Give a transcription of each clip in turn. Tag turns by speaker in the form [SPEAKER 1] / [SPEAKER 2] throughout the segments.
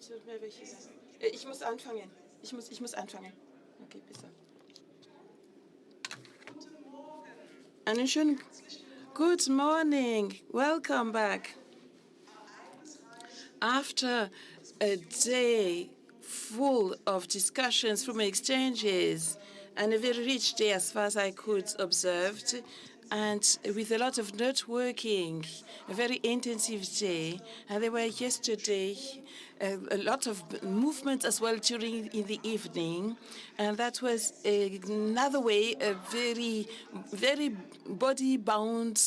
[SPEAKER 1] Ich würde mir welche sagen. Ich muss anfangen. Ich muss anfangen. Okay, besser. Einen schönen good morning. Welcome back. After a day full of discussions from exchanges and a very rich day as far as I could observe, and with a lot of networking, a very intensive day. And there were yesterday a lot of movement as well during in the evening, and that was another way, a very body-bound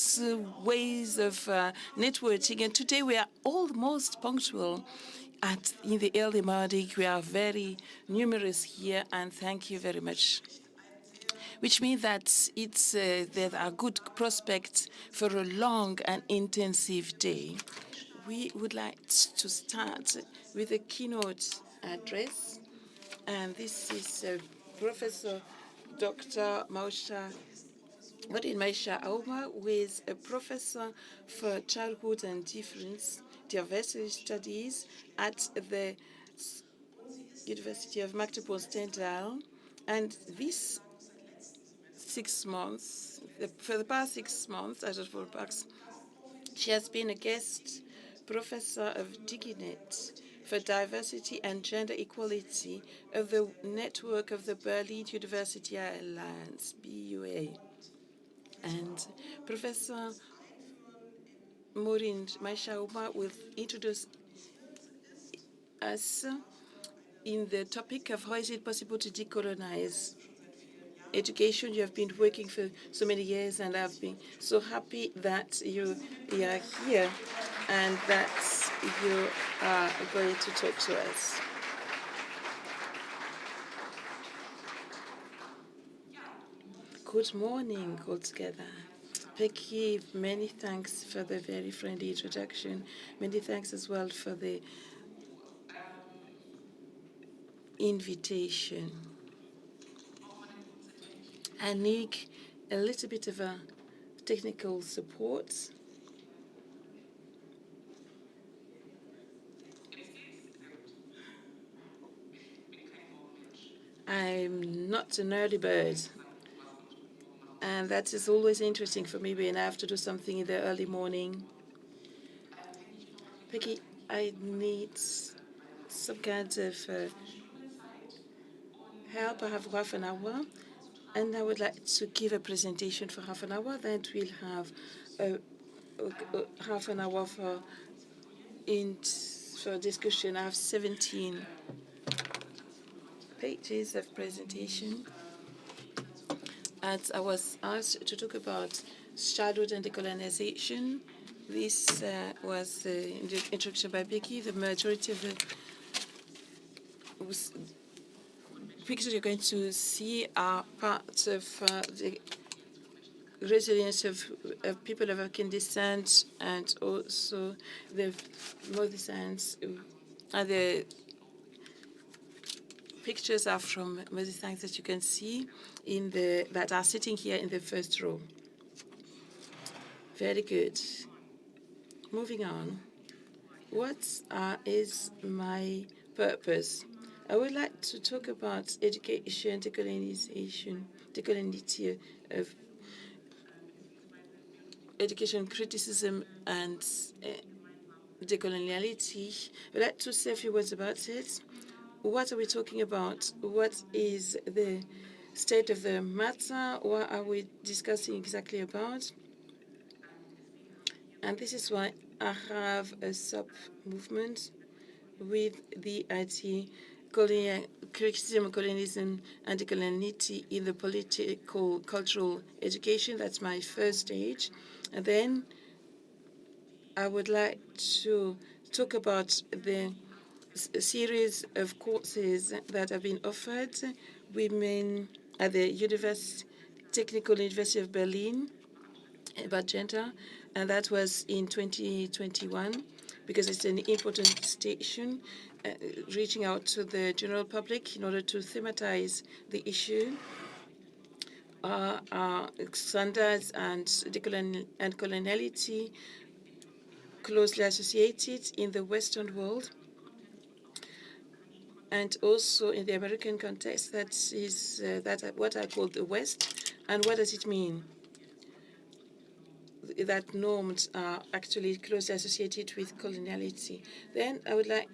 [SPEAKER 1] ways of networking. And today we are almost punctual. In the early morning, we are very numerous here, and thank you very much. Which means that there are good prospects for a long and intensive day. We would like to start with a keynote address, and this is Professor Dr. Mausha Auma, who is a professor for childhood and diversity studies at the University of Magdeburg-Stendal, and this 6 months, for the past 6 months, she has been a guest professor of Diginet for diversity and gender equality of the network of the Berlin University Alliance, BUA. And Professor Maureen Maishauma will introduce us in the topic of how is it possible to decolonize education. You have been working for so many years, and I've been so happy that you are here and that you are going to talk to us. Good morning altogether. Becky, many thanks for the very friendly introduction. Many thanks as well for the invitation. I need a little bit of a technical support. I'm not an early bird, and that is always interesting for me when I have to do something in the early morning. Peggy, I need some kind of help. I have half an hour, and I would like to give a presentation for half an hour. Then we'll have half an hour for discussion. I have 17 pages of presentation. And I was asked to talk about childhood and decolonization. This was the introduction by Becky. The majority of the pictures you're going to see are part of the resilience of people of African descent, and also the more descents. The pictures are from Moses that you can see that are sitting here in the first row. Very good. Moving on. What is my purpose? I would like to talk about education, decoloniality of education criticism, and dekoloniality. I'd like to say a few words about it. What are we talking about? What is the state of the matter? What are we discussing exactly about? And this is why I have a sub-movement with the criticism of colonialism and decoloniality in the political cultural education. That's my first stage. And then I would like to talk about the series of courses that have been offered women at the Technical University of Berlin about gender, and that was in 2021 because it's an important station reaching out to the general public in order to thematize the issue. Standards and coloniality closely associated in the Western world. and also in the American context, that is what I call the West. And what does it mean? That norms are actually closely associated with coloniality. Then I would like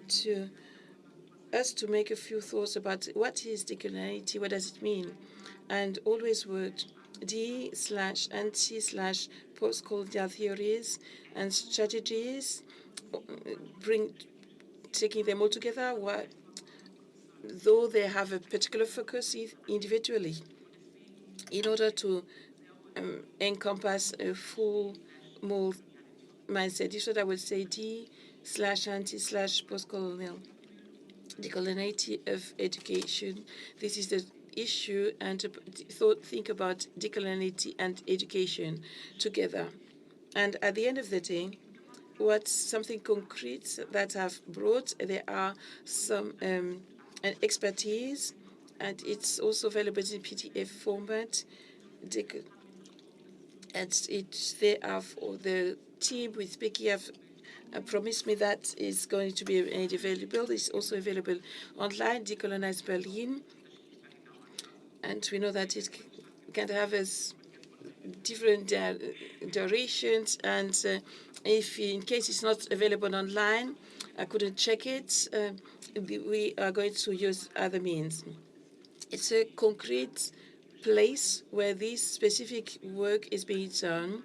[SPEAKER 1] us to make a few thoughts about what is decoloniality, what does it mean? And always would D/anti/post-colonial theories and strategies, taking them all together, though they have a particular focus individually, in order to encompass a full mindset. This is what I would say: D/anti/post-colonial. Decoloniality of education. This is the issue, and to think about decoloniality and education together. And at the end of the day, what's something concrete that I've brought? There are some an expertise, and it's also available in PDF format. And they have the team with Becky have promised me that is going to be made available. It's also available online, Decolonize Berlin. And we know that it can have different durations. And if in case it's not available online, I couldn't check it, we are going to use other means. It's a concrete place where this specific work is being done,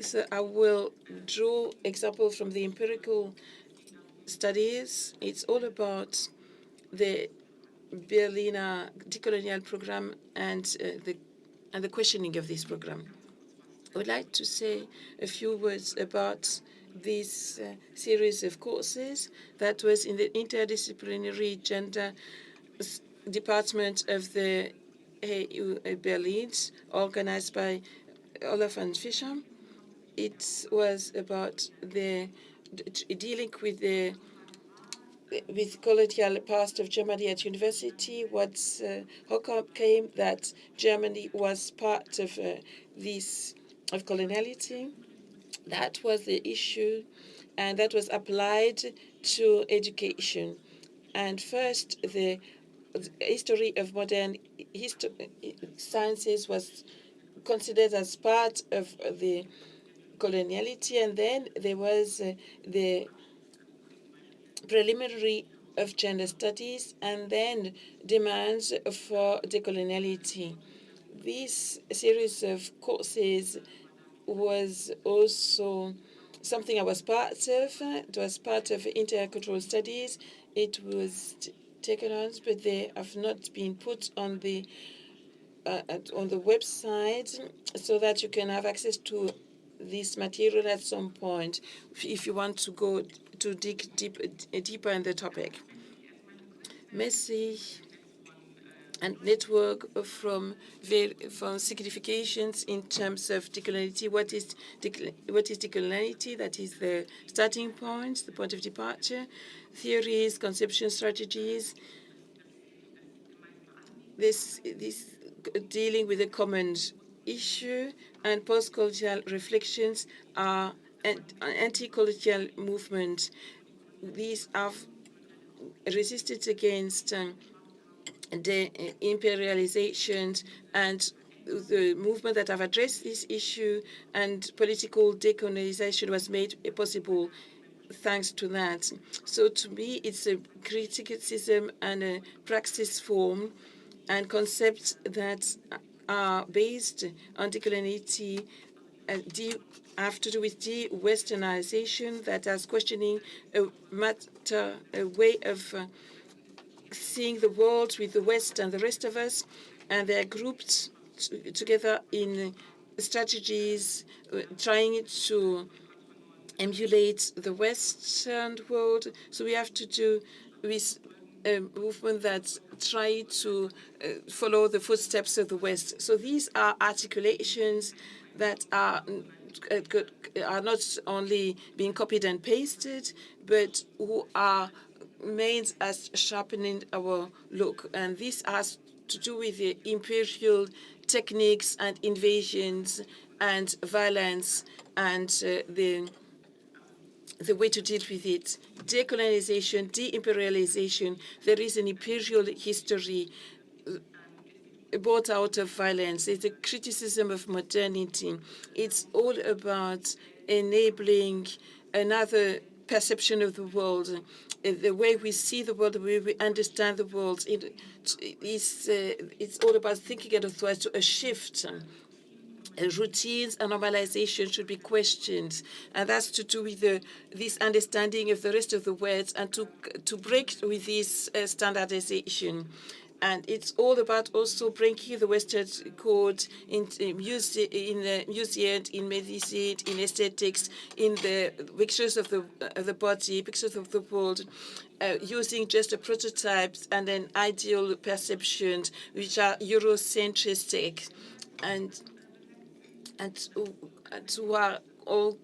[SPEAKER 1] So I will draw examples from the empirical studies. It's all about the Berliner decolonial program and the questioning of this program. I would like to say a few words about this series of courses that was in the interdisciplinary gender department of the HU Berlin, organized by Olaf and Fischer. It was about dealing with the colonial past of Germany at university. How came that Germany was part of of coloniality? That was the issue, and that was applied to education. And first, the history of modern sciences was considered as part of the coloniality, and then there was the preliminary of gender studies, and then demands for decoloniality. This series of courses was also something I was part of. It was part of intercultural studies. It was taken on, but they have not been put on the website so that you can have access to this material at some point if you want to go to dig deeper in the topic. Message and network from significations in terms of decoloniality. What is decoloniality? That is the starting point, the point of departure. Theories, conception, strategies. This dealing with a common issue, and post-colonial reflections are anti-colonial movements. These have resisted against the imperializations and the movement that have addressed this issue, and political decolonization was made possible thanks to that. So to me, it's a criticism and a praxis form and concepts that are based on decoloniality have to do with de-Westernization, that is questioning a way of seeing the world with the West and the rest of us, and they are grouped together in strategies trying to emulate the Western world. So we have to do with a movement that try to follow the footsteps of the West. So these are articulations that are not only being copied and pasted, but who are made as sharpening our look. And this has to do with the imperial techniques and invasions and violence and the the way to deal with it. Decolonization, de-imperialization, there is an imperial history brought out of violence. It's a criticism of modernity. It's all about enabling another perception of the world, the way we see the world, the way we understand the world. It's all about thinking at a shift. Routines and normalization should be questioned, and that's to do with this understanding of the rest of the words and to break with this standardization. And it's all about also breaking the Western code in museum, in medicine, in aesthetics, in the pictures of the body, pictures of the world, using just a prototypes and an ideal perceptions which are Eurocentristic and who are all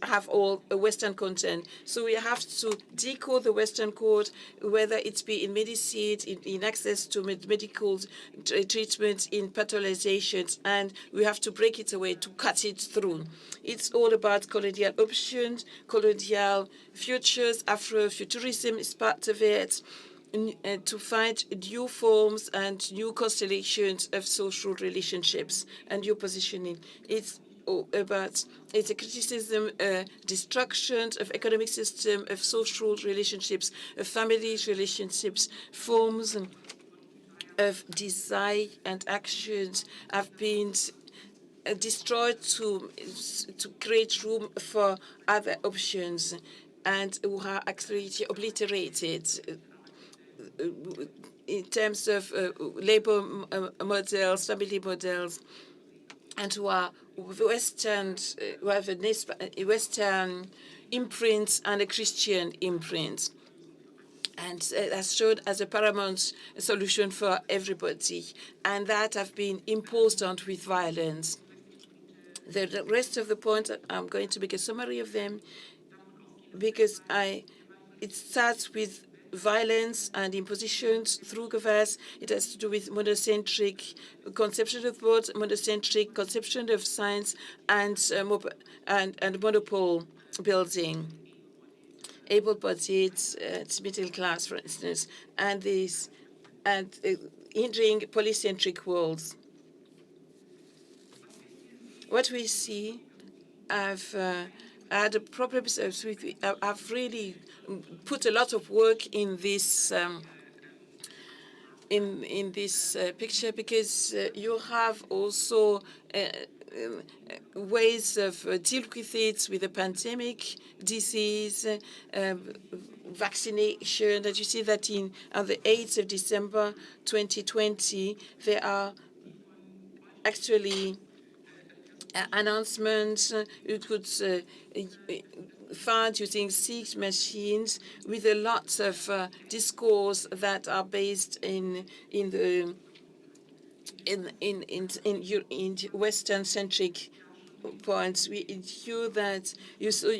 [SPEAKER 1] have all a Western content. So we have to decode the Western code, whether it's be in medicine, in access to medical treatment, in pathologizations, and we have to break it away to cut it through. It's all about colonial options, colonial futures, Afrofuturism is part of it, to find new forms and new constellations of social relationships and new positioning. It's a criticism, destruction of economic system, of social relationships, of family relationships, forms of desire and actions have been destroyed to create room for other options, and who are actually obliterated in terms of labor models, family models, and who are Western, who have a Western imprint and a Christian imprint, and as shown as a paramount solution for everybody, and that have been imposed on with violence. The rest of the points, I'm going to make a summary of them, because it starts with violence and impositions through governance. It has to do with monocentric conception of words, monocentric conception of science, and monopole building, able-bodied, middle class, for instance, and hindering polycentric worlds. What we see, I've had problems with. I've really put a lot of work in this picture, because you have also ways of deal with it, with the pandemic, disease, vaccination. That you see that on the 8th of December 2020, there are actually announcements. You could find using 6 machines with a lot of discourse that are based in Western-centric points. You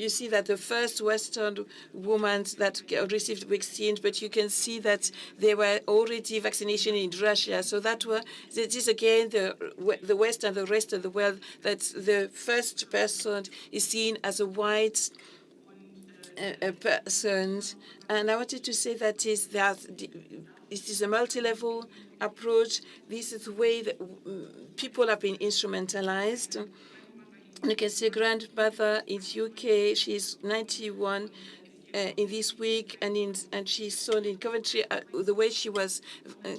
[SPEAKER 1] see that the first Western women that received vaccines, but you can see that there were already vaccination in Russia. So that is again the West and the rest of the world, that the first person is seen as a white person. And I wanted to say that it is a multi-level approach. This is the way that people have been instrumentalized. You can see a grandmother in the UK. She's 91 in this week, and she's shown in Coventry the way she was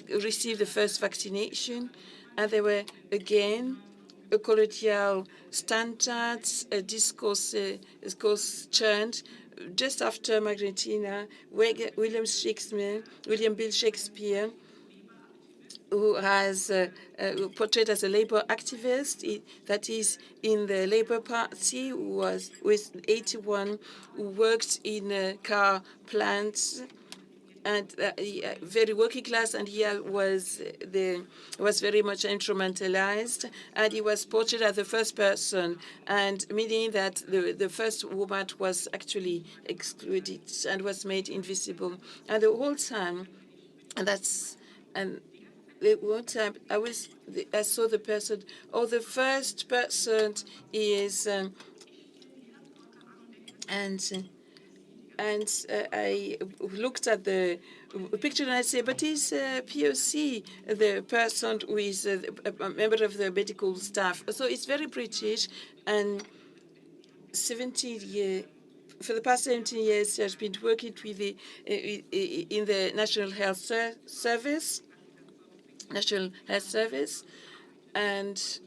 [SPEAKER 1] received the first vaccination. And there were again colonial standards, discourse churned just after Magnetina. William Bill Shakespeare, who has portrayed as a labor activist, that is in the Labour Party, who was with 81, who worked in car plants, and very working class, and he was very much instrumentalized, and he was portrayed as the first person, and meaning that the first woman was actually excluded and was made invisible, and the whole time, and one time I saw the person. Oh, the first person is And I looked at the picture and I said, but is POC the person who is a member of the medical staff? So it's very British, and 17 years. For the past 17 years, she has been working with the in the National Health Service, and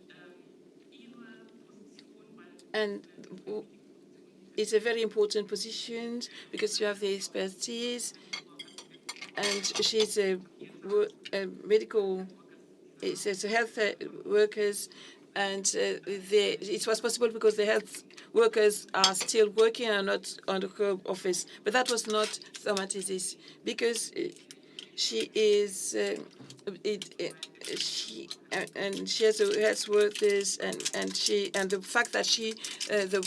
[SPEAKER 1] and it's a very important position because you have the expertise, and she's a medical, it's a health workers, and it was possible because the health workers are still working and not on the home office. But that was not Thomatis, because she is and she has workers, and the fact that the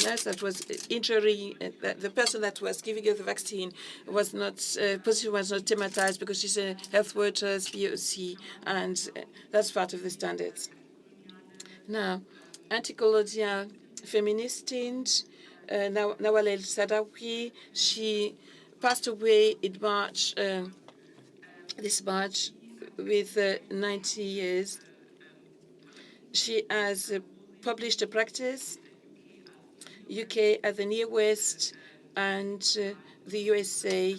[SPEAKER 1] nurse that was injuring the person that was giving her the vaccine was not position was not thematized because she's a health workers POC, and that's part of the standards. Now, anti-colonial feministing, Nawal El Sadawi, she passed away in March, this March, with 90 years. She has published a practice, UK at the Near West, and the USA,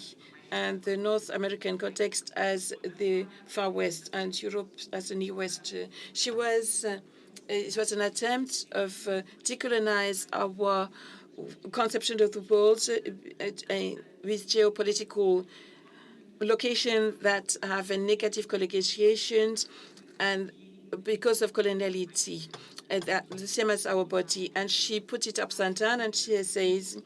[SPEAKER 1] and the North American context as the Far West, and Europe as the Near West. She was, it was an attempt of decolonize our conception of the world with geopolitical locations that have a negative connotations, and because of coloniality, the same as our body. And she put it upside down, and she says,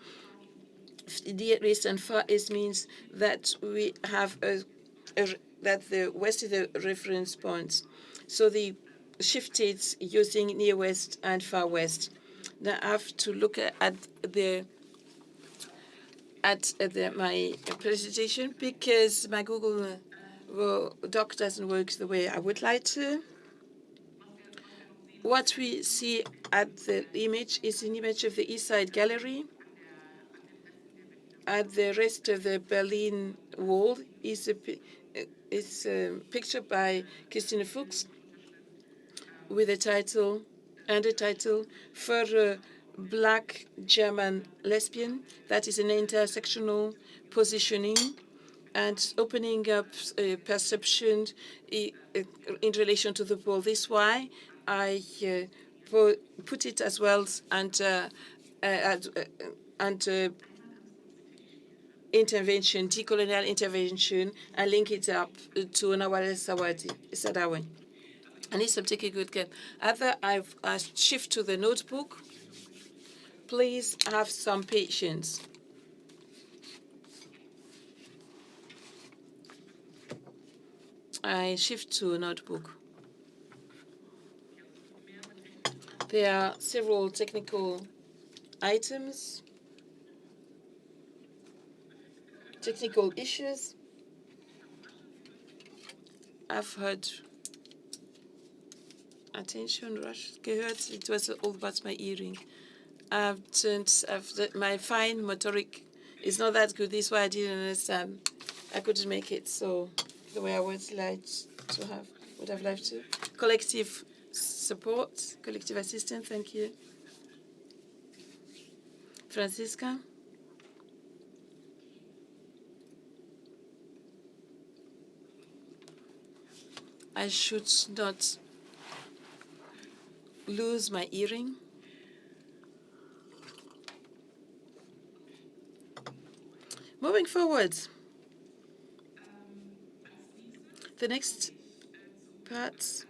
[SPEAKER 1] Near East and Far East means that we have that the West is the reference point. So they shifted using Near West and Far West. Now I have to look at my presentation because my Google Doc doesn't work the way I would like to. What we see at the image is an image of the East Side Gallery. At the rest of the Berlin Wall is a picture by Christine Fuchs with a title and a title for a Black German lesbian. That is an intersectional positioning and opening up perception in relation to the world. This is why I put it as well and intervention, decolonial intervention, and link it up to Nawal Sadawi. I need some taking good care. After I've shift to the notebook, please have some patience. I shift to a notebook. There are several technical items, technical issues. I've heard attention rush gehört. It was all about my hearing. My fine motoric is not that good. This is why I didn't understand. I couldn't make it so the way I would have liked to. Collective support, collective assistance. Thank you, Francisca. I should not lose my hearing. Moving forward, the next part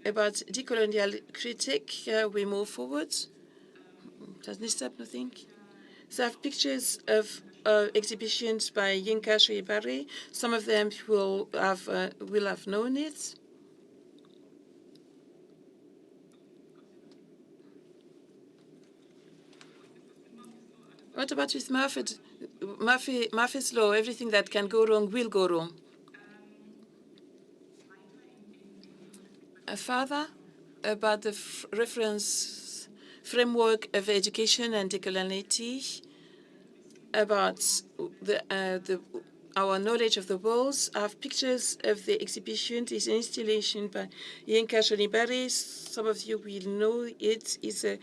[SPEAKER 1] about decolonial critique, we move forward. Doesn't stop, nothing. So I have pictures of exhibitions by Yinka Shibari. Some of them will have known it. What about with Murphy's law? Everything that can go wrong will go wrong. Further, about the reference framework of education and decoloniality, about our knowledge of the world. I have pictures of the exhibition. It's an installation by Yinka Shonibari. Some of you will know it. It's a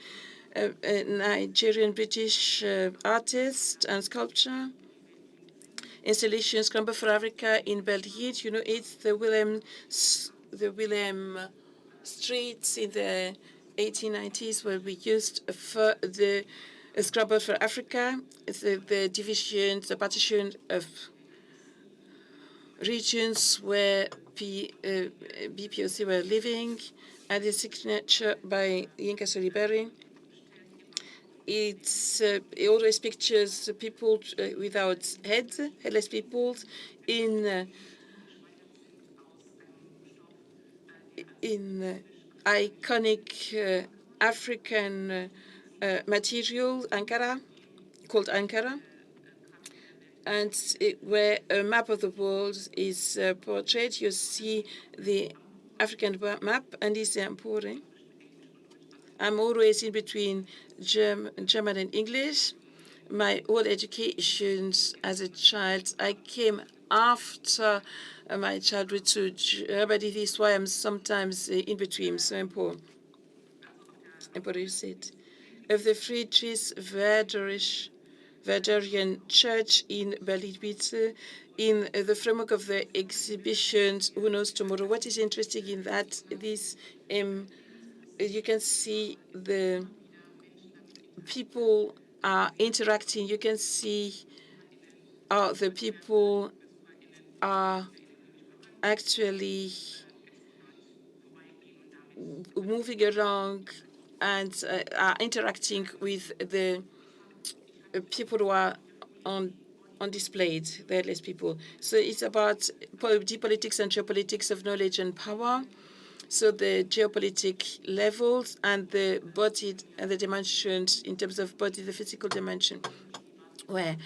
[SPEAKER 1] Nigerian-British artist and sculptor. Installation Scramble for Africa in Belgium. You know, it's the William streets in the 1890s where we used for the Scramble for Africa. It's the division, the partition of regions where BPOC were living, and the signature by Yinka Soliberi. It always pictures people without heads, headless people, in iconic African material, Ankara, called Ankara, and where a map of the world is portrayed. You see the African map, and it's Ampore. I'm always in between German and English. My whole education as a child, I came after my childhood to Germany. This is why I'm sometimes in between. So important. Of the Friedrich Werderian Church in Berlin-Wietze, in the framework of the exhibitions Who Knows Tomorrow. What is interesting in that, you can see the people are interacting. You can see the people are actually moving along and are interacting with the people who are on displayed, the headless people. So it's about geopolitics and geopolitics of knowledge and power. So the geopolitic levels and the body and the dimensions in terms of body, the physical dimension, where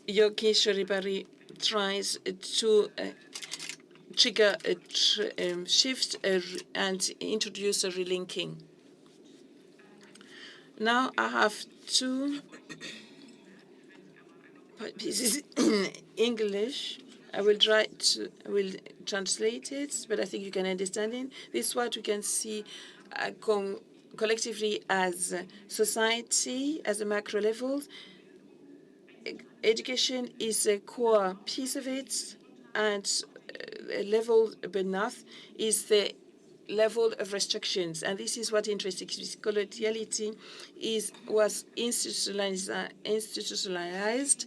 [SPEAKER 1] Yogi Shoribari tries to trigger a shift and introduce a relinking. Now I have two pieces in English. I will translate it, but I think you can understand it. This is what we can see collectively as society, as a macro level. Education is a core piece of it, and a level beneath is the level of restrictions. And this is what interests me. Coloniality was institutionalized,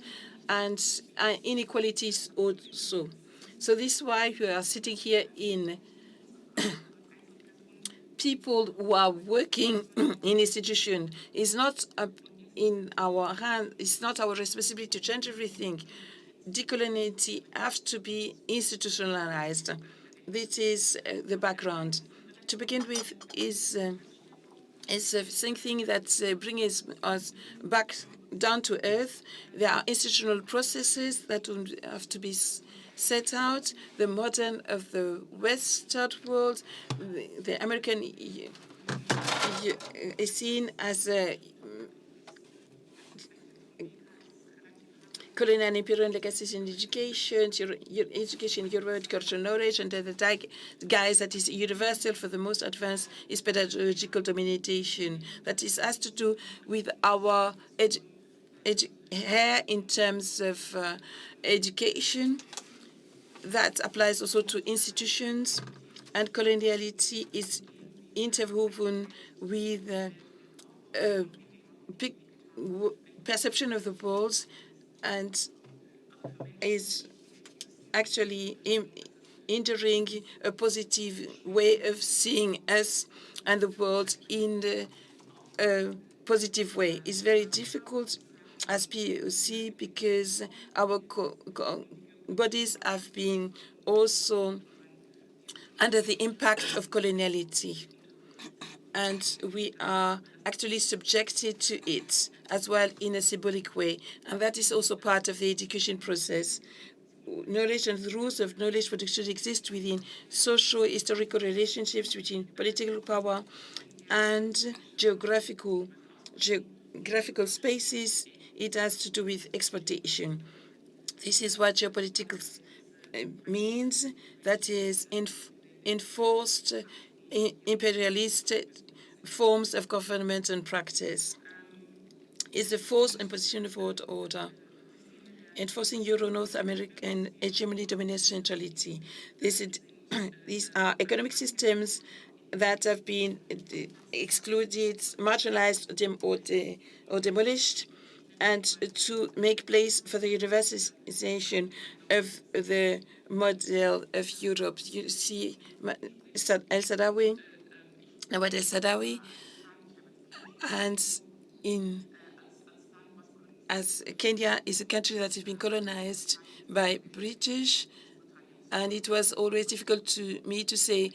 [SPEAKER 1] and inequalities also. So this is why we are sitting here in people who are working in institutions. It's not in our hand. It's not our responsibility to change everything. Decoloniality has to be institutionalized. This is the background. To begin with, is the same thing that brings us back down to earth. There are institutional processes that have to be set out. The modern of the Western world, the American is seen as a colonial and imperial legacies in education, your cultural knowledge, and the guys that is universal for the most advanced is pedagogical domination. That has to do with our hair in terms of education. That applies also to institutions, and coloniality is interwoven with perception of the world, and is actually hindering a positive way of seeing us and the world in a positive way. It's very difficult as POC because our bodies have been also under the impact of coloniality, and we are actually subjected to it as well in a symbolic way. And that is also part of the education process. Knowledge and the rules of knowledge production exist within social historical relationships between political power and geographical geographical spaces, it has to do with exploitation. This is what geopolitics means, that is enforced imperialist forms of government and practice. It's the forced imposition of world order, enforcing Euro-North American hegemony, domination, centrality. These are economic systems that have been excluded, marginalized, or demolished, and to make place for the universalization of the model of Europe. You see El-Sadawi, Nawad El-Sadawi, and as Kenya is a country that has been colonized by British, and it was always difficult to me to say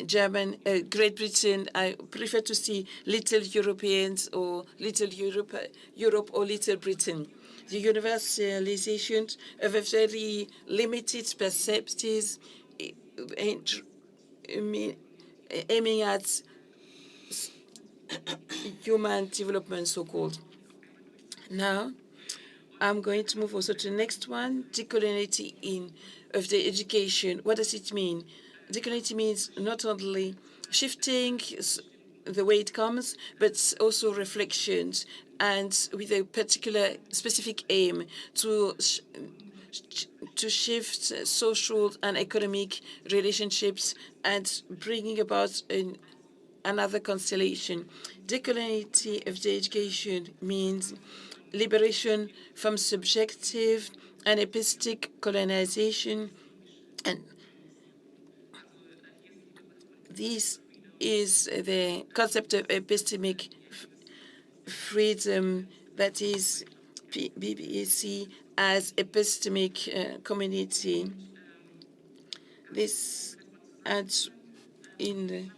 [SPEAKER 1] German, Great Britain. I prefer to see Little Europeans or Little Europe or Little Britain. The universalization of a very limited perspectives aiming at human development, so-called. Now, I'm going to move also to the next one, decoloniality of the education. What does it mean? Decoloniality means not only shifting the way it comes, but also reflections, and with a particular specific aim to shift social and economic relationships and bringing about another constellation. Decoloniality of the education means liberation from subjective and epistic colonization, and this is the concept of epistemic freedom, that is BBC as epistemic community. This, and in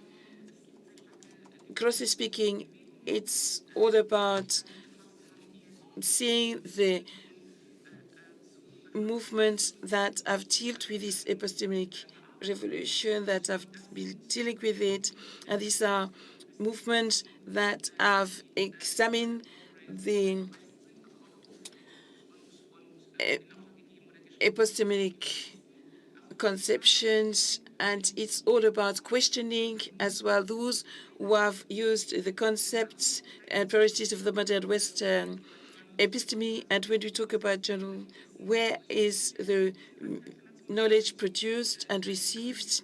[SPEAKER 1] grossly speaking, it's all about seeing the movements that have dealt with this epistemic revolution, that have been dealing with it, and these are movements that have examined the epistemic conceptions, and it's all about questioning as well those who have used the concepts and priorities of the modern Western episteme. And when we talk about journal, where is the knowledge produced and received?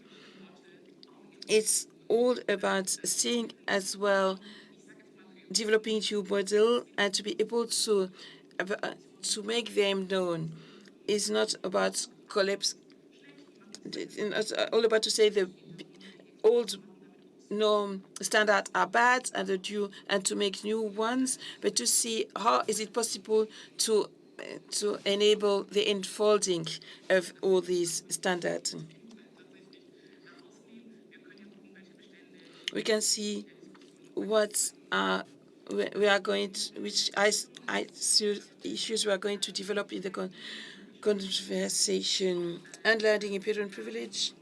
[SPEAKER 1] It's all about seeing as well, developing new model and to be able to make them known. It's not about collapse. It's all about to say the old norm standards are bad and to make new ones, but to see how is it possible to enable the unfolding of all these standards. We can see what we are going to, which issues we are going to develop in the conversation. Unlearning imperial privilege.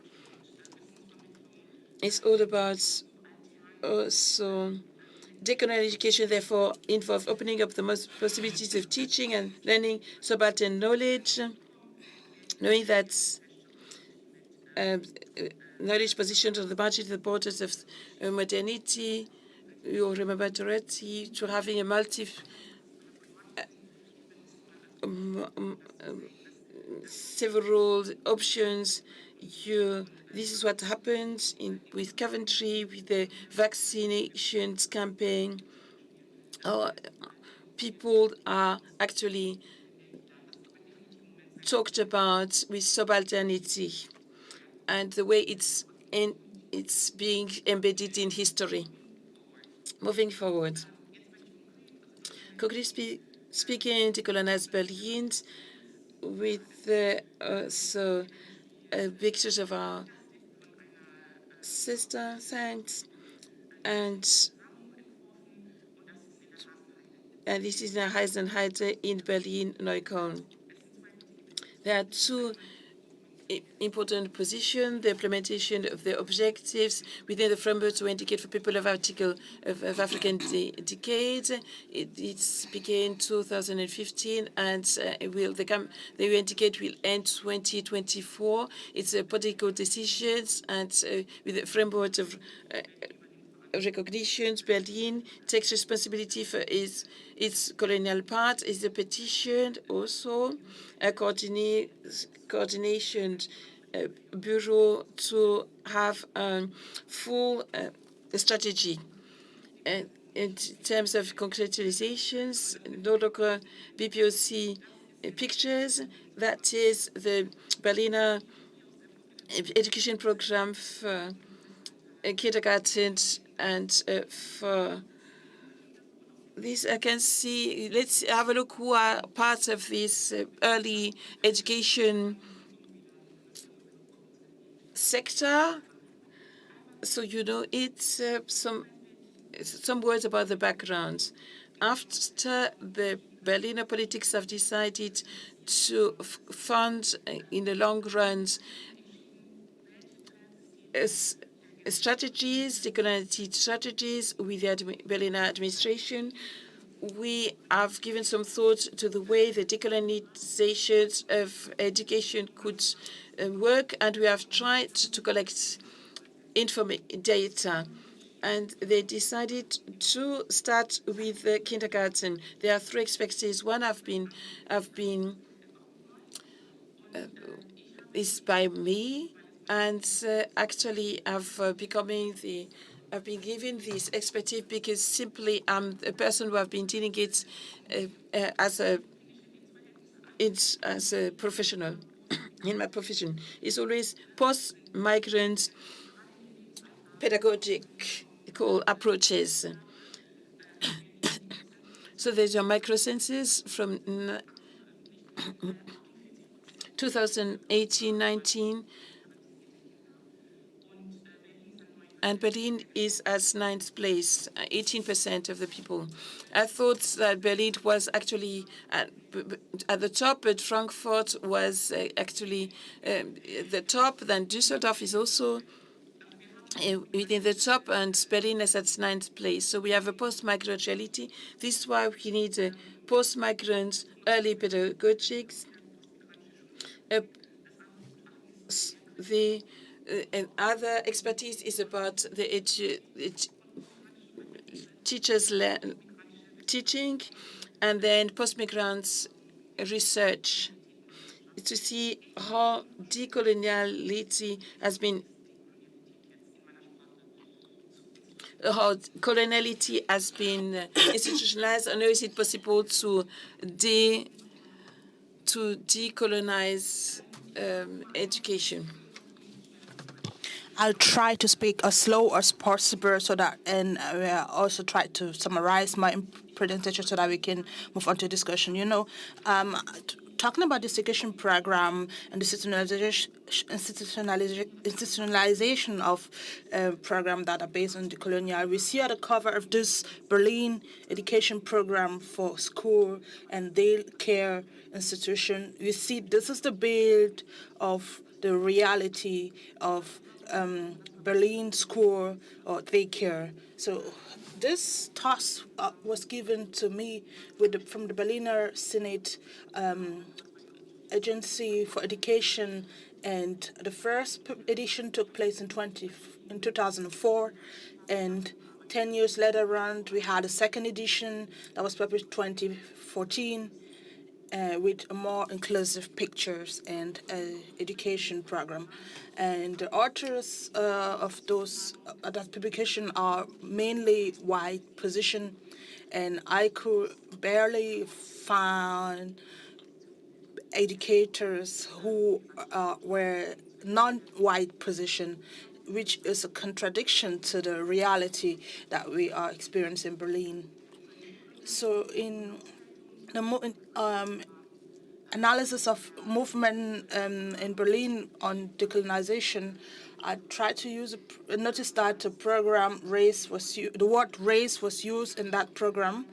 [SPEAKER 1] It's all about also decolonial education, therefore, involves opening up the most possibilities of teaching and learning subaltern knowledge, knowing that knowledge positioned on the margin of the borders of modernity. You remember Toretti, to having a several options. This is what happened with Coventry, with the vaccinations campaign. People are actually talked about with subalternity and the way it's being embedded in history. Moving forward, concretely speaking, decolonized Berlin with also pictures of our sister saints, and this is in Heisenheide in Berlin, Neukölln. There are two important position, the implementation of the objectives within the framework to indicate for people of African decade. It began 2015, and the indicate will end 2024. It's political decisions, and with the framework of recognition, Berlin takes responsibility for its colonial part. Is the petition also a coordination bureau to have a full strategy in terms of concretizations, no longer BPOC pictures. That is the Berliner education program for kindergarten, and for this I can see, let's have a look who are part of this early education sector. So it's some words about the background. After the Berliner politics have decided to fund in the long run strategies, decoloniality strategies with the Berliner administration, we have given some thought to the way the decolonization of education could work, and we have tried to collect data. And they decided to start with the kindergarten. There are three expertise. One is by me, and actually I've been given this expertise because simply I'm a person who have been dealing it as a professional. In my profession, it's always post-migrant pedagogical approaches. So there's your microcensus from 2018-19, and Berlin is at ninth place, 18% of the people. I thought that Berlin was actually at the top, but Frankfurt was actually the top. Then Düsseldorf is also within the top, and Berlin is at ninth place. So we have a post-migrant reality. This is why we need a post-migrant early pedagogics. And other expertise is about the teachers teaching, and then post-migrants research to see how decoloniality has been, how coloniality has been institutionalized, and how is it possible to decolonize education.
[SPEAKER 2] I'll try to speak as slow as possible so that, and also try to summarize my presentation so that we can move on to discussion. Talking about this education program and the institutionalization of programs that are based on the colonial, we see at the cover of this Berlin education program for school and daycare institution. We see this is the build of the reality of Berlin school or daycare. So this task was given to me from the Berliner Senate Agency for Education, and the first edition took place in 2004, and 10 years later on we had a second edition that was published in 2014. With more inclusive pictures and education program. And the authors of that publication are mainly white position, and I could barely find educators who were non-white position, which is a contradiction to the reality that we are experiencing in Berlin. So in the analysis of movement in Berlin on decolonization, I tried to notice that the word race was used in that program,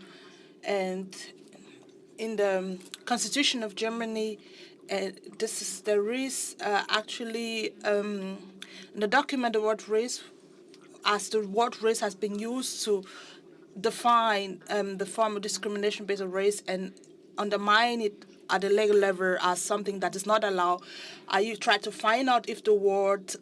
[SPEAKER 2] and in the Constitution of Germany, there is actually in the document the word race, as the word race has been used to define the form of discrimination based on race and undermine it at the legal level as something that is not allowed. I tried to find out if the word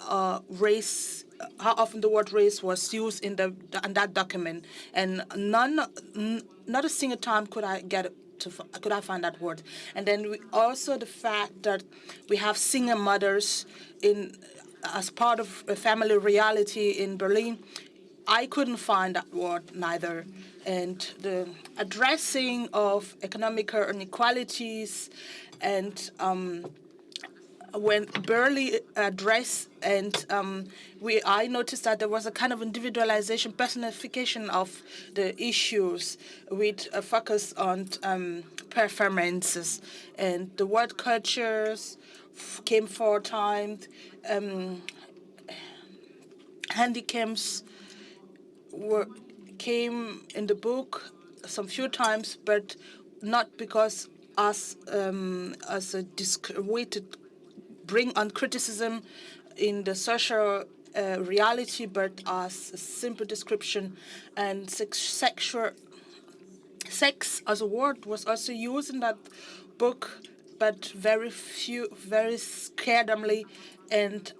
[SPEAKER 2] race, how often the word race was used in that document, and not a single time could I could I find that word. And then also the fact that we have single mothers as part of a family reality in Berlin. I couldn't find that word neither. And the addressing of economic inequalities and when barely addressed, and I noticed that there was a kind of individualization, personification of the issues with a focus on performances. And the word cultures came 4 times. Handicaps came in the book some few times, but not because as a way to bring on criticism in the social reality, but as a simple description. And sex as a word was also used in that book, but very scarcely, and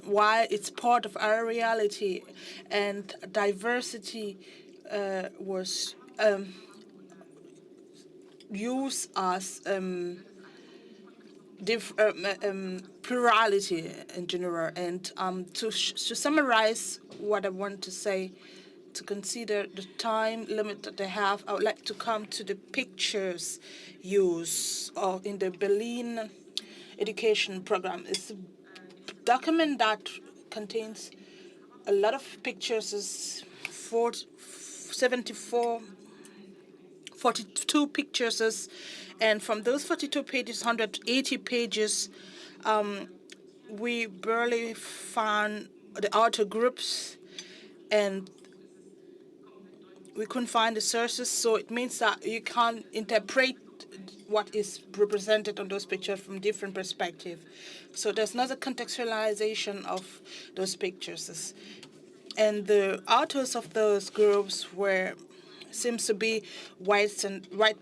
[SPEAKER 2] why it's part of our reality. And diversity was used as plurality in general. And to summarize what I want to say, to consider the time limit that they have, I would like to come to the pictures used in the Berlin education program. It's a document that contains a lot of pictures, is 42 pictures, and from those 42 pages, 180 pages, we barely found the outer groups, and we couldn't find the sources, so it means that you can't interpret what is represented on those pictures from different perspectives. So there's not a contextualization of those pictures. And the authors of those groups seems to be white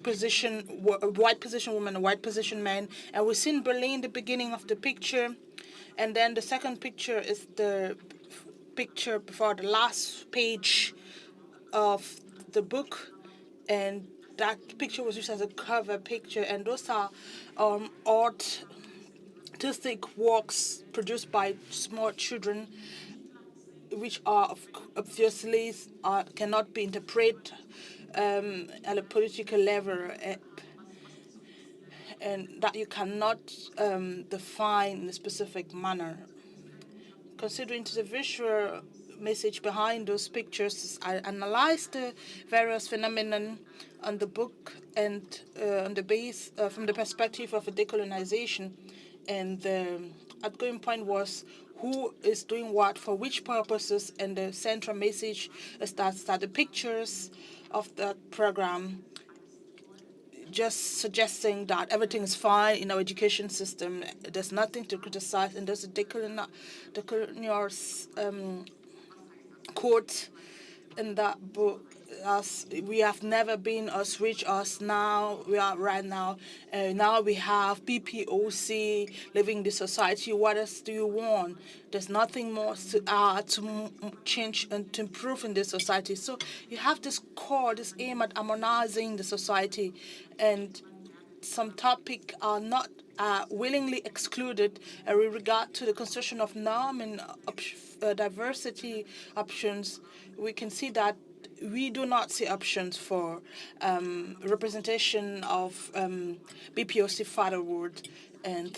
[SPEAKER 2] position women and white position men. And we see in Berlin the beginning of the picture, and then the second picture is the picture before the last page of the book, and that picture was used as a cover picture. And those are artistic works produced by small children, which are obviously cannot be interpreted at a political level, and that you cannot define in a specific manner. Considering the visual message behind those pictures, I analyzed the various phenomena on the book and on the base from the perspective of a decolonization. And the outgoing point was who is doing what for which purposes, and the central message is that the pictures of that program just suggesting that everything is fine in our education system. There's nothing to criticize, and there's a decolonial quote in that book, as we have never been as rich as now we are right now. Now we have BPOC living the society. What else do you want? There's nothing more to change and to improve in this society. So you have this core, this aim at harmonizing the society, and some topics are not willingly excluded with regard to the construction of norm and diversity options. We can see that we do not see options for representation of BPOC fatherhood. And,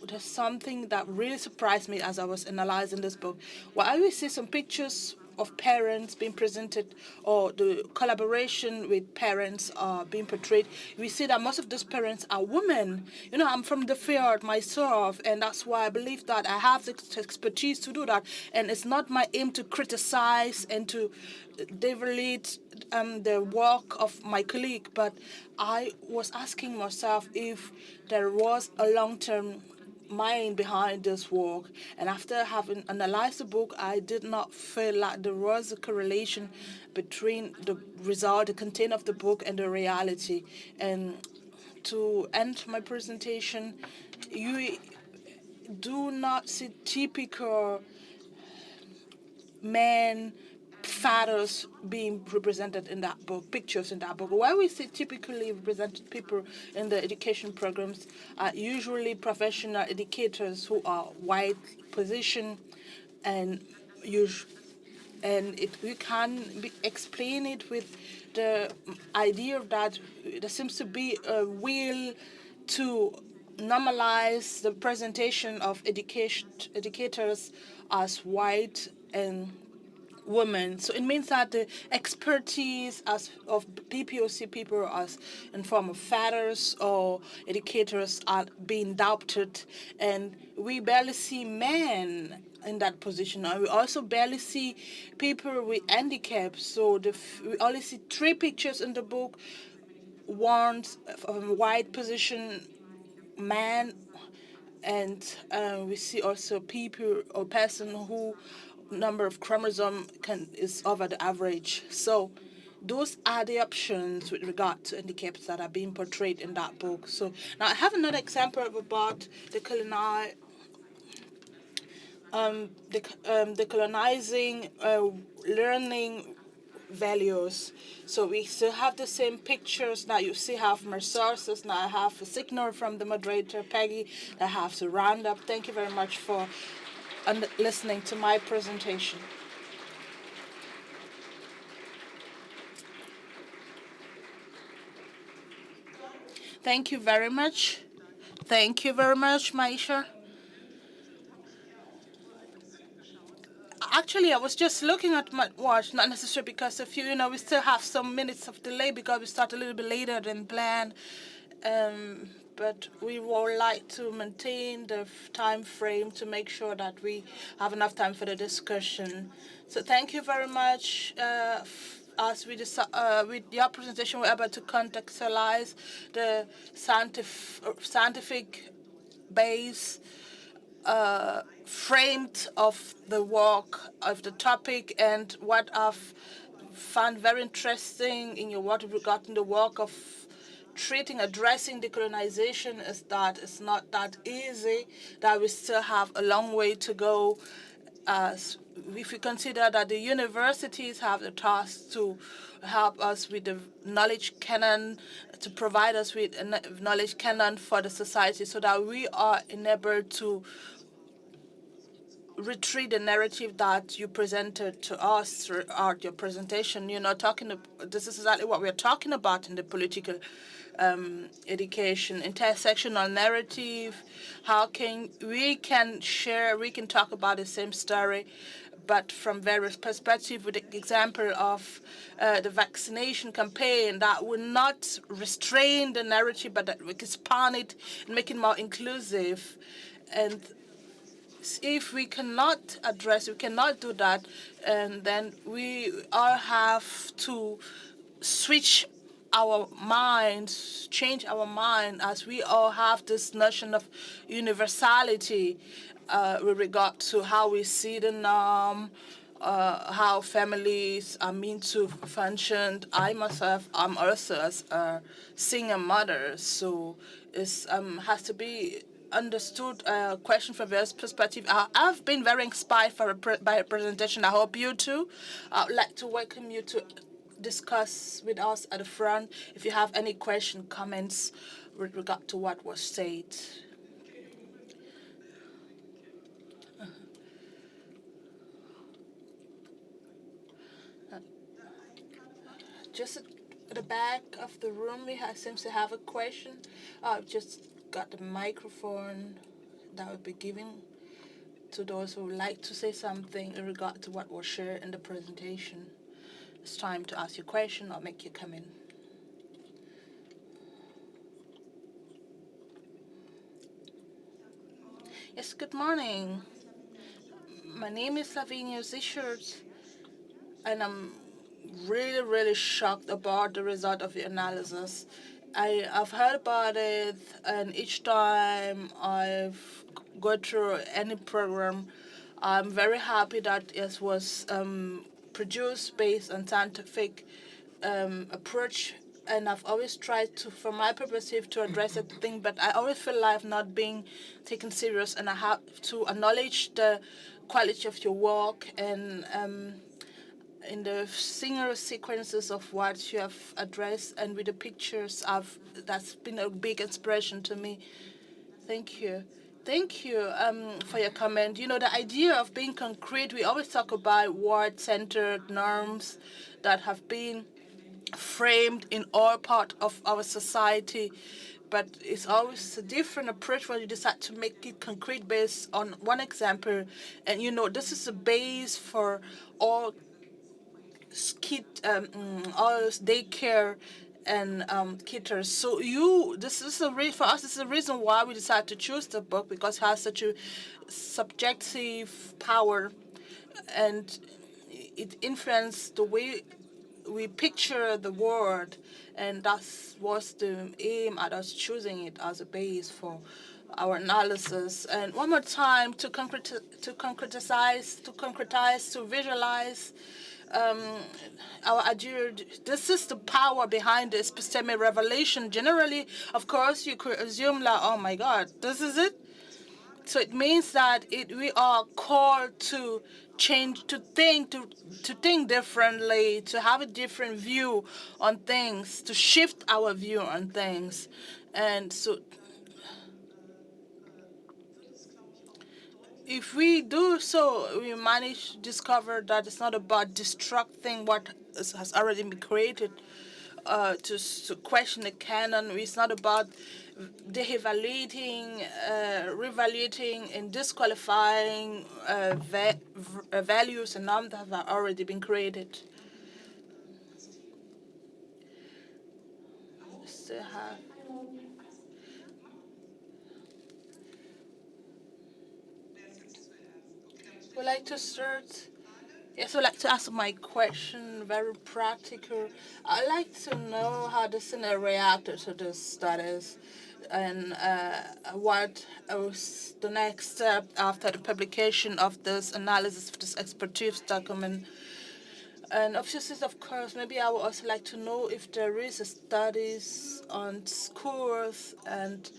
[SPEAKER 2] there's something that really surprised me as I was analyzing this book. While we see some pictures of parents being presented, or the collaboration with parents being portrayed, we see that most of those parents are women. You know, I'm from the field myself, and that's why I believe that I have the expertise to do that. And it's not my aim to criticize and to devalue the work of my colleague, but I was asking myself if there was a long-term mind behind this work. And after having analyzed the book, I did not feel like there was a correlation between the result, the content of the book, and the reality. And to end my presentation, you do not see typical men, fathers being represented in that book, pictures in that book. Where we see typically represented people in the education programs are usually professional educators who are white position, and we can explain it with the idea that there seems to be a will to normalize the presentation of educators as white and women. So it means that the expertise of PPOC people as in form of fathers or educators are being doubted, and we barely see men in that position. And we also barely see people with handicaps. So we only see 3 pictures in the book. One of a white position man, and we see also people or person who number of chromosome is over the average. So those are the options with regard to handicaps that are being portrayed in that book. So now I have another example about the colonizing learning values. So we still have the same pictures. Now you see have my sources. Now I have a signal from the moderator, Peggy. I have to round up. Thank you very much for listening to my presentation. Thank you very much. Thank you very much, Maisha. Actually, I was just looking at my watch, not necessarily because of you. You know, we still have some minutes of delay because we start a little bit later than planned. But we would like to maintain the time frame to make sure that we have enough time for the discussion. So thank you very much. As we with your presentation, we're able to contextualize the scientific base framed of the work of the topic, and what I've found very interesting in your work regarding the work of addressing decolonization is that it's not that easy, that we still have a long way to go. As if we consider that the universities have the task to help us with the knowledge canon, to provide us with a knowledge canon for the society, so that we are enabled to retrieve the narrative that you presented to us throughout your presentation. You know, this is exactly what we're talking about in the political education, intersectional narrative. How can we talk about the same story, but from various perspectives, with the example of the vaccination campaign that will not restrain the narrative, but that we expand it and make it more inclusive. And if we cannot do that, and then we all have to switch our minds, change our mind, as we all have this notion of universality with regard to how we see the norm, how families are meant to function. I myself, I'm also a single mother, so it has to be understood question from various perspectives. I've been very inspired by a presentation. I hope you too. I would like to welcome you to discuss with us at the front if you have any question, comments with regard to what was said. Just at the back of the room, seems to have a question. I've just got the microphone that will be given. to those who would like to say something in regard to what was shared in the presentation. It's time to ask your question or make your comment. Yes, good morning. My name is Lavinia Zichert, and I'm really shocked about the result of the analysis. I've heard about it, and each time I've go through any program, I'm very happy that it was produced based on scientific approach, and I've always tried to, from my perspective, to address that thing, but I always feel like not being taken serious, and I have to acknowledge the quality of your work and in the single sequences of what you have addressed and with the pictures, that's been a big inspiration to me. Thank you. Thank you for your comment. You know, the idea of being concrete, we always talk about word-centered norms that have been framed in all part of our society, but it's always a different approach when you decide to make it concrete based on one example. And you know, this is a base for all all daycare and kitters. So this is for us. This is the reason why we decided to choose the book, because it has such a subjective power, and it influenced the way we picture the world, and that was the aim at us choosing it as a base for our analysis. And one more time, to concretize, to visualize our idea. This is the power behind this epistemic revelation. Generally, of course, you could assume like, oh my God, this is it. So it means that we are called to change, to think differently, to have a different view on things, to shift our view on things. And so if we do so, we manage to discover that it's not about destructing what has already been created, to question the canon. It's not about de-evaluating, revaluating, and disqualifying values and norms that have already been created. Still have. Would like to start? Yes, I'd like to ask my question, very practical. I'd like to know how the Senate reacted to this studies, and what was the next step after the publication of this analysis of this expertise document. And obviously, of course, maybe I would also like to know if there is a studies on schools and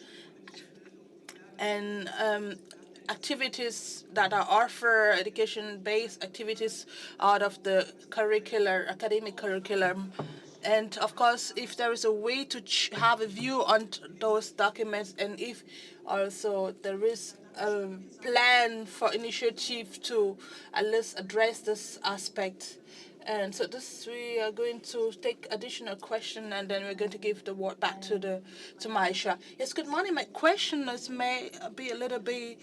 [SPEAKER 2] activities that are offer education-based activities out of the academic curriculum. And of course, if there is a way to have a view on those documents, and if also there is a plan for initiative to at least address this aspect. And so we are going to take additional question, and then we're going to give the word back to Maisha. Yes, good morning. My question may be a little bit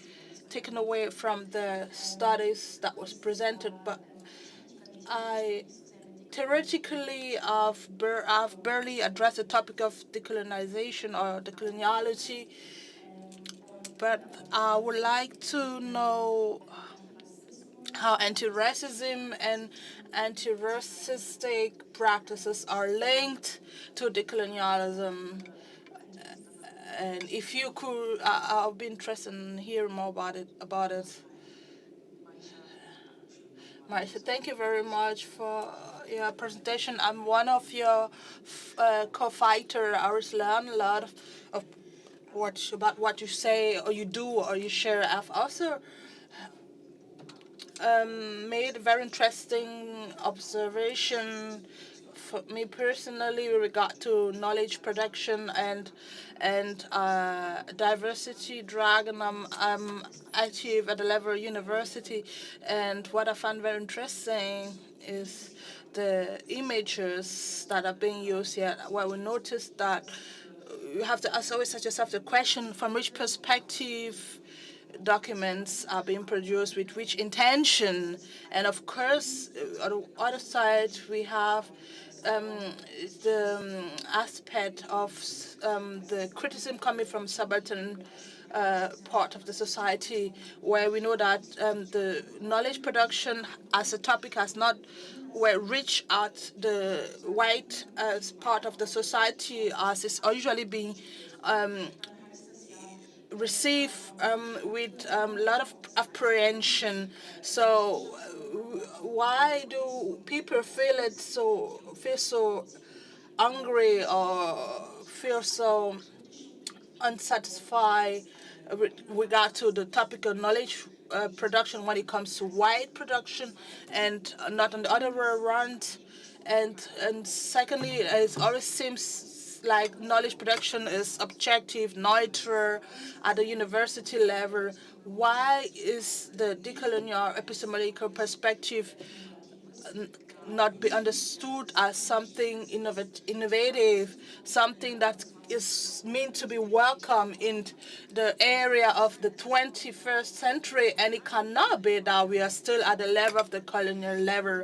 [SPEAKER 2] taken away from the studies that was presented, but I theoretically I've barely addressed the topic of decolonization or decoloniality, but I would like to know how anti-racism and anti-racistic practices are linked to decolonialism. And if you could, I'll be interested in hearing more about it. Maisha, thank you very much for your presentation. I'm one of your co-fighter. I always learn a lot of about what you say or you do or you share. I've also made a very interesting observation for me personally with regard to knowledge production and diversity drag, and I'm active at the level of university. And what I find very interesting is the images that are being used here, where we noticed that you have to always ask yourself the question, from which perspective documents are being produced with which intention. And of course, on the other side, we have the aspect of the criticism coming from subaltern part of the society, where we know that the knowledge production as a topic has not reached out the white part of the society as is usually being received with a lot of apprehension. So why do people feel so angry or feel so unsatisfied with regard to the topic of knowledge production when it comes to white production and not on the other way around? And secondly, it always seems like knowledge production is objective, neutral at the university level. Why is the decolonial epistemological perspective not be understood as something innovative, something that is meant to be welcome in the area of the 21st century, and it cannot be that we are still at the level of the colonial level.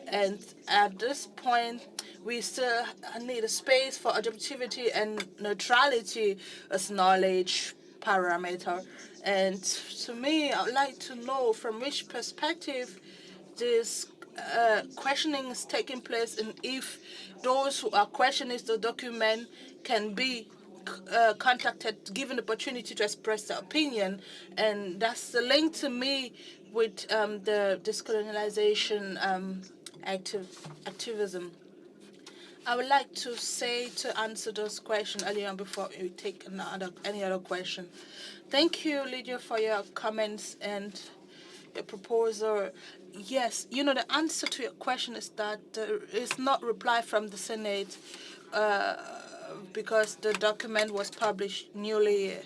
[SPEAKER 2] And at this point, we still need a space for objectivity and neutrality as knowledge parameter. And to me, I would like to know from which perspective this questioning is taking place, and if those who are questioning the document can be contacted, given the opportunity to express their opinion. And that's the link to me with the discolonialization activism. I would like to say, to answer those questions earlier on before we take any other question. Thank you, Lydia, for your comments and your proposal. Yes, the answer to your question is that there is not reply from the Senate because the document was published newly.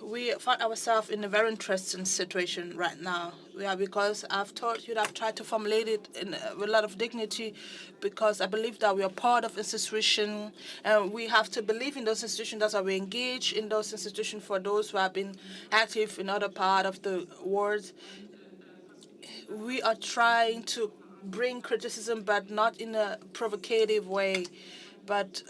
[SPEAKER 2] We find ourselves in a very interesting situation right now. Because I've told you that I've tried to formulate it with a lot of dignity, because I believe that we are part of institutions, and we have to believe in those institutions. That's why we engage in those institutions. For those who have been active in other part of the world, we are trying to bring criticism, but not in a provocative way, but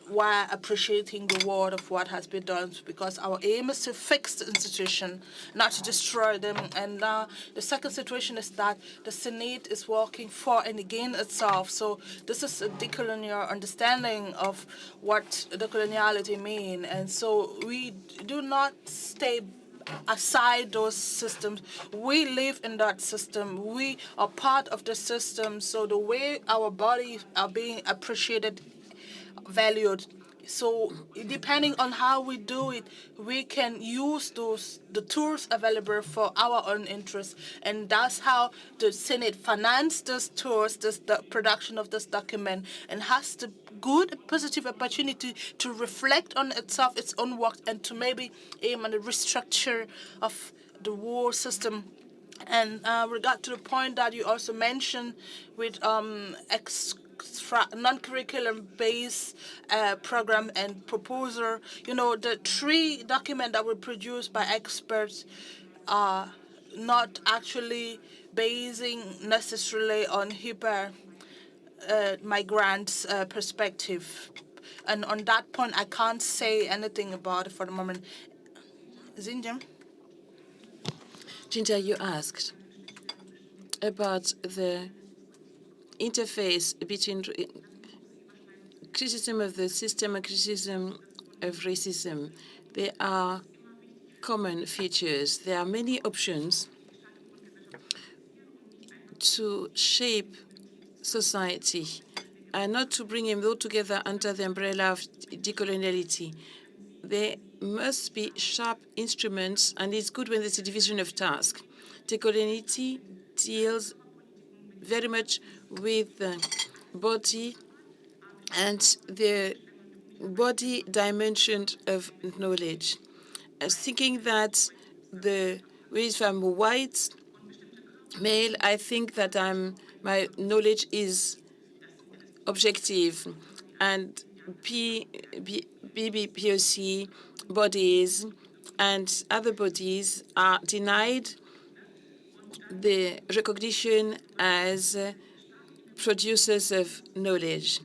[SPEAKER 2] while appreciating the word of what has been done, because our aim is to fix the institution, not to destroy them. And now the second situation is that the Senate is working for and against itself. So this is a decolonial understanding of what decoloniality means. And so we do not stay aside those systems. We live in that system. We are part of the system. So the way our bodies are being appreciated, valued. So depending on how we do it, we can use the tools available for our own interests, and that's how the Senate financed those tools, the production of this document, and has the good positive opportunity to reflect on itself, its own work, and to maybe aim at the restructure of the war system. And regard to the point that you also mentioned with non-curriculum based program and proposal, the three documents that were produced by experts are not actually basing necessarily on hyper migrants' perspective. And on that point, I can't say anything about it for the moment. Zinjam?
[SPEAKER 1] Ginger, you asked about the interface between criticism of the system and criticism of racism. There are common features. There are many options to shape society and not to bring them all together under the umbrella of decoloniality. There must be sharp instruments, and it's good when there's a division of tasks. Decoloniality deals very much with the body and the body dimension of knowledge. I was thinking that if I'm white male, I think that my knowledge is objective, and BBPOC bodies and other bodies are denied the recognition as producers of knowledge.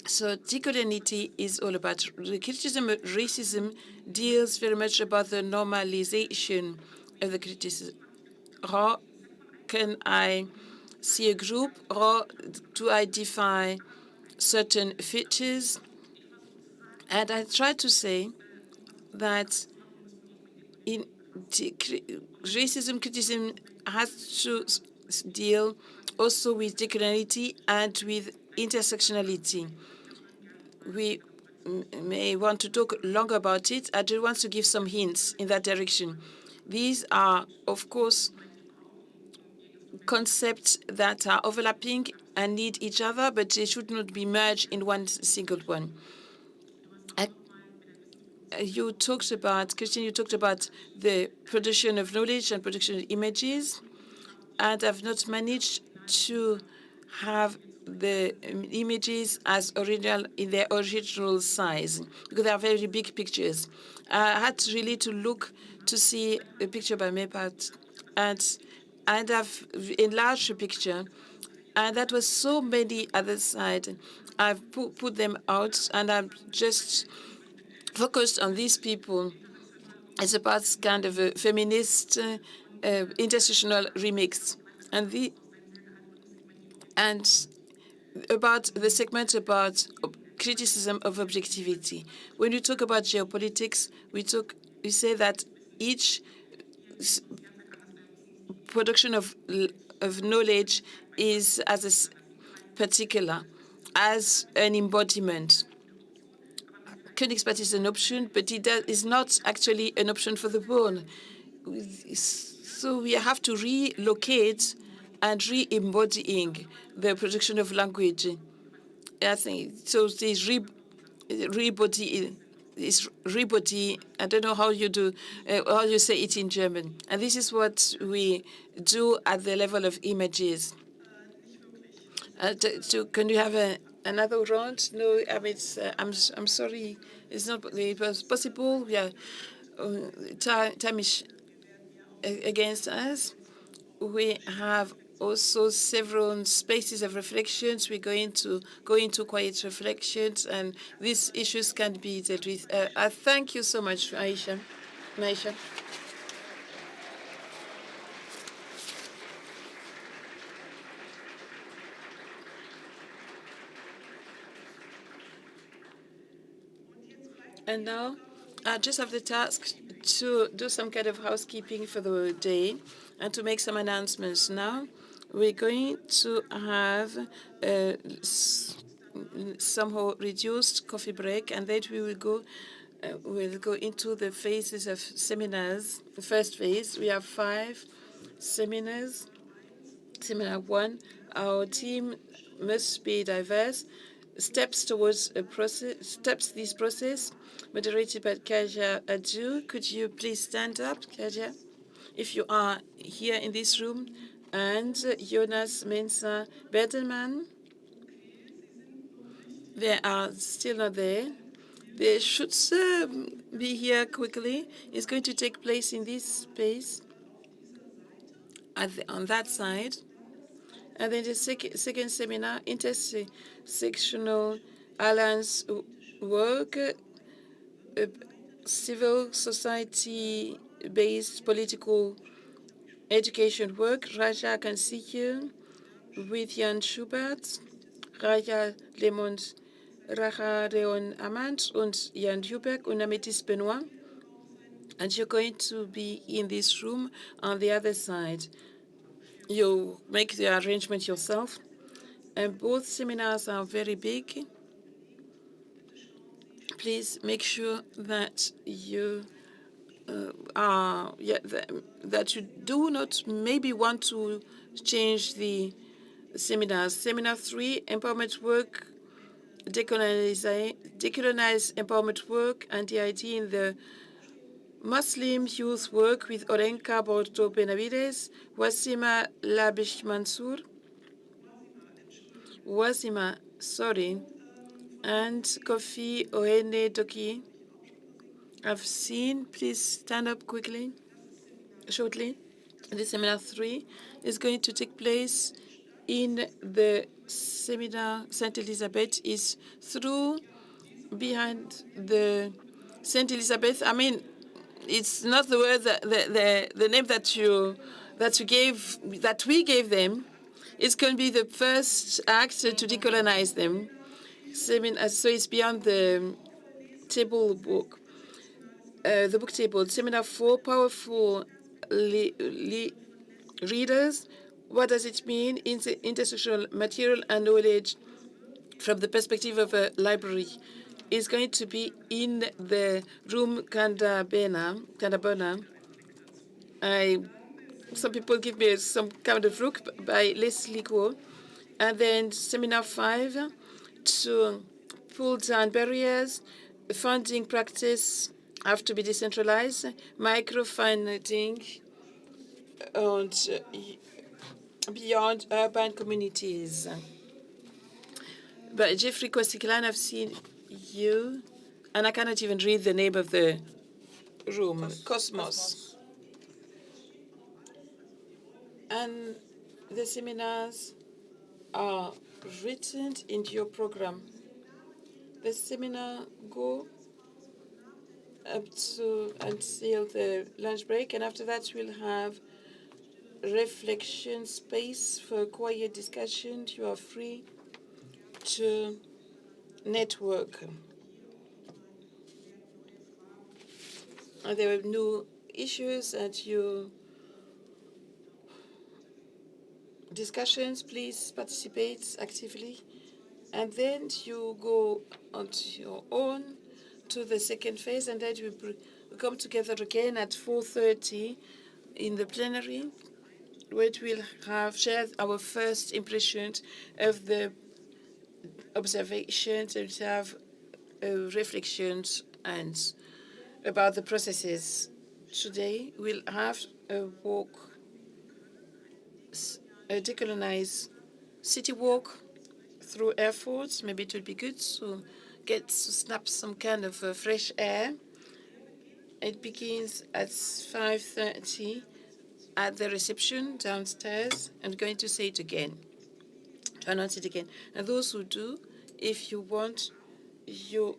[SPEAKER 1] So decoloniality is all about the criticism of racism deals very much about the normalization of the criticism. How can I see a group? How do I define certain features? And I try to say that in racism criticism has to deal also with decoloniality and with intersectionality. We may want to talk longer about it. I just want to give some hints in that direction. These are, of course, concepts that are overlapping and need each other, but they should not be merged in one single one. You talked about, Christian, you talked about the production of knowledge and production of images, and I've not managed to have the images as original in their original size because they are very big pictures. I had really to look to see a picture by my part, and I've enlarged the picture, and that was so many other side. I've put them out, and I'm just focused on these people. It's about kind of a feminist intersectional remix, and about the segment about criticism of objectivity. When you talk about geopolitics, we say that each production of knowledge is as a particular, as an embodiment. Königsblatt is an option, but it is not actually an option for the born. So we have to relocate and re-embodying the production of language. I think so. This rebody, I don't know how you say it in German. And this is what we do at the level of images. Can you have another round? No, I mean, I'm sorry, it's not. It was possible. Yeah, time is against us. We have also several spaces of reflections. We're going to go into quiet reflections, and these issues can be dealt with. I thank you so much, Aisha. And now I just have the task to do some kind of housekeeping for the day and to make some announcements. Now we're going to have a somehow reduced coffee break, and then we will go we'll go into the phases of seminars. The first phase, we have 5 seminars. Seminar 1, our team must be diverse. Steps towards a process, this process, moderated by Kaja Adu. Could you please stand up, Kaja, if you are here in this room? And Jonas Mensa Bertelmann. They are still not there. They should be here quickly. It's going to take place in this space on that side. And then the second seminar, Intersectional Alliance Work, Civil Society-Based Political Education Work. Raja can see you with Jan Schubert, Raja Leon Amand, und Jan Huberg und Amétis Benoit. And you're going to be in this room on the other side. You make the arrangement yourself. And both seminars are very big. Please make sure that you that you do not maybe want to change the seminars. Seminar 3, empowerment work, decolonize empowerment work and the idea in the Muslim youth work with Orenka Borto Benavides, Wasima Labish Mansour, and Kofi Ohene Doki. I've seen. Please stand up quickly, shortly. The seminar 3 is going to take place in the seminar St. Elizabeth is through behind the St. Elizabeth. I mean, it's not the word that the name that we gave them. It's going to be the first act to decolonize them. So it's beyond the table book, the book table. Seminar 4, powerful readers. What does it mean? Intersectional material and knowledge from the perspective of a library is going to be in the room Kandabona. Some people give me some kind of look by Leslie Go. And then seminar 5 to pull down barriers, funding practice have to be decentralized, microfinancing and beyond urban communities. But Jeffrey Kostiklan, I've seen you, and I cannot even read the name of the room, Cosmos. And the seminars are written into your program. The seminar go up to until the lunch break, and after that we'll have reflection space for quiet discussion. You are free to network. And there are no issues at your discussions. Please participate actively. And then you go on your own to the second phase, and then we come together again at 4:30 in the plenary, where we'll have shared our first impressions of the observations and have reflections and about the processes. Today we'll have a walk, a decolonized city walk through Erfurt. Maybe it would be good to snap some kind of fresh air. It begins at 5:30 at the reception downstairs. I'm going to say it again, to announce it again. And those who do, if you want, you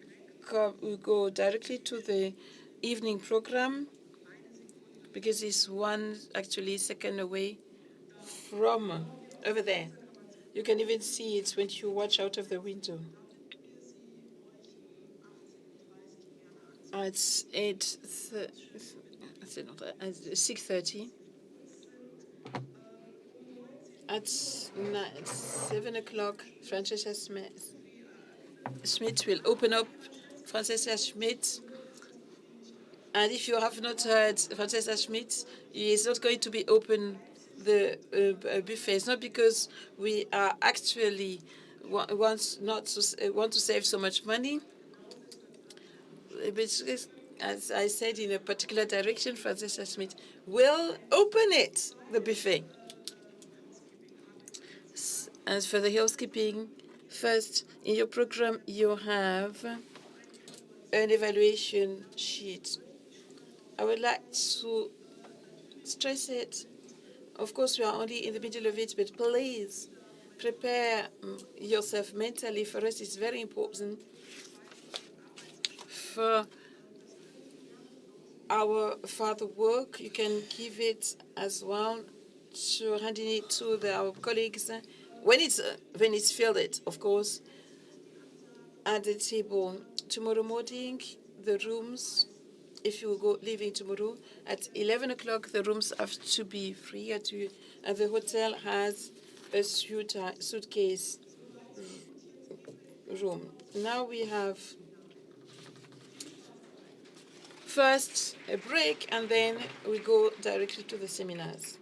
[SPEAKER 1] go directly to the evening program, because it's one actually second away from over there. You can even see it when you watch out of the window. It's 6:30. At 7 o'clock, Francesca Schmidt will open up. Francesca Schmidt. And if you have not heard Francesca Schmidt, is not going to be open the buffet. It's not because we are actually want to save so much money, but as I said, in a particular direction, Francesca Schmidt will open it, the buffet. As for the housekeeping, first in your program you have an evaluation sheet. I would like to stress it. Of course, we are only in the middle of it, but please prepare yourself mentally. For us, it's very important for our further work. You can give it as well to handing it to our colleagues when it's filled, of course, at the table. Tomorrow morning, the rooms, if you go leaving tomorrow at 11 o'clock, the rooms have to be free. And the hotel has a suitcase room. Now we have first a break, and then we go directly to the seminars.